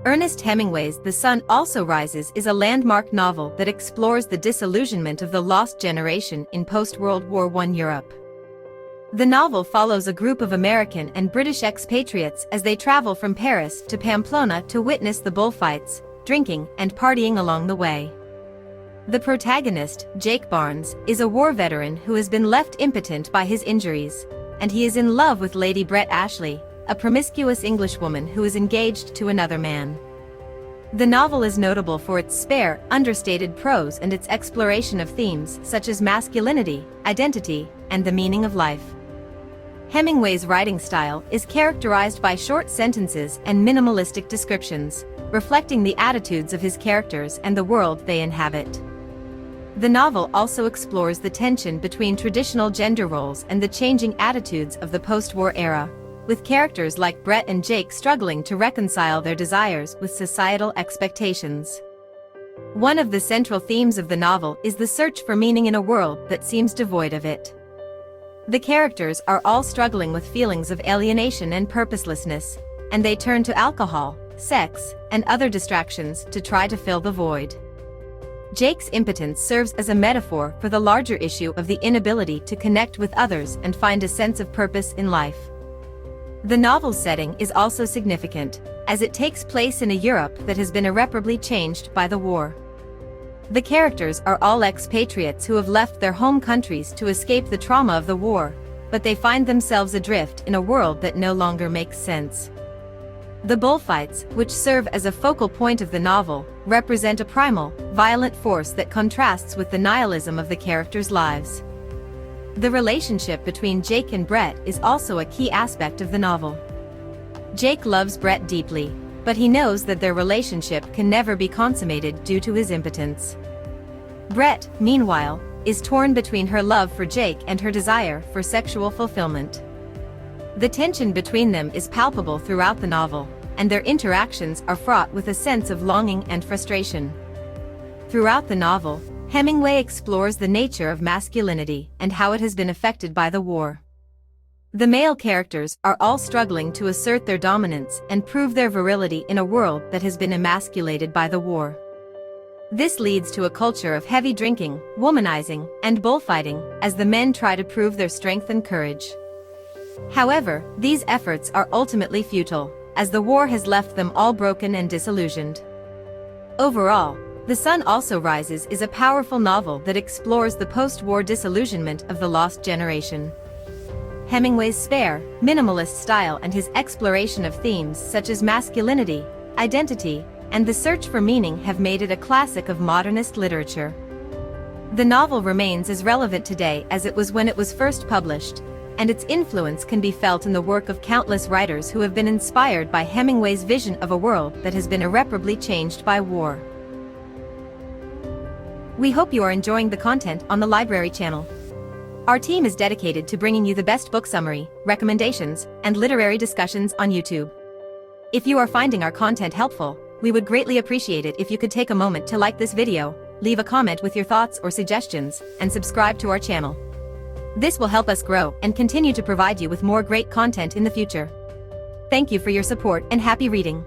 Ernest Hemingway's The Sun Also Rises is a landmark novel that explores the disillusionment of the lost generation in post-World War I Europe. The novel follows a group of American and British expatriates as they travel from Paris to Pamplona to witness the bullfights, drinking, and partying along the way. The protagonist, Jake Barnes, is a war veteran who has been left impotent by his injuries, and he is in love with Lady Brett Ashley, a promiscuous Englishwoman who is engaged to another man. The novel is notable for its spare, understated prose and its exploration of themes such as masculinity, identity, and the meaning of life. Hemingway's writing style is characterized by short sentences and minimalistic descriptions, reflecting the attitudes of his characters and the world they inhabit. The novel also explores the tension between traditional gender roles and the changing attitudes of the post-war era, with characters like Brett and Jake struggling to reconcile their desires with societal expectations. One of the central themes of the novel is the search for meaning in a world that seems devoid of it. The characters are all struggling with feelings of alienation and purposelessness, and they turn to alcohol, sex, and other distractions to try to fill the void. Jake's impotence serves as a metaphor for the larger issue of the inability to connect with others and find a sense of purpose in life. The novel's setting is also significant, as it takes place in a Europe that has been irreparably changed by the war. The characters are all expatriates who have left their home countries to escape the trauma of the war, but they find themselves adrift in a world that no longer makes sense. The bullfights, which serve as a focal point of the novel, represent a primal, violent force that contrasts with the nihilism of the characters' lives. The relationship between Jake and Brett is also a key aspect of the novel. Jake loves Brett deeply, but he knows that their relationship can never be consummated due to his impotence. Brett, meanwhile, is torn between her love for Jake and her desire for sexual fulfillment. The tension between them is palpable throughout the novel, and their interactions are fraught with a sense of longing and frustration. Throughout the novel, Hemingway explores the nature of masculinity and how it has been affected by the war. The male characters are all struggling to assert their dominance and prove their virility in a world that has been emasculated by the war. This leads to a culture of heavy drinking, womanizing, and bullfighting as the men try to prove their strength and courage. However, these efforts are ultimately futile, as the war has left them all broken and disillusioned. Overall, The Sun Also Rises is a powerful novel that explores the post-war disillusionment of the lost generation. Hemingway's spare, minimalist style and his exploration of themes such as masculinity, identity, and the search for meaning have made it a classic of modernist literature. The novel remains as relevant today as it was when it was first published, and its influence can be felt in the work of countless writers who have been inspired by Hemingway's vision of a world that has been irreparably changed by war. We hope you are enjoying the content on the library channel. Our team is dedicated to bringing you the best book summary, recommendations, and literary discussions on YouTube. If you are finding our content helpful, we would greatly appreciate it if you could take a moment to like this video, leave a comment with your thoughts or suggestions, and subscribe to our channel. This will help us grow and continue to provide you with more great content in the future. Thank you for your support and happy reading.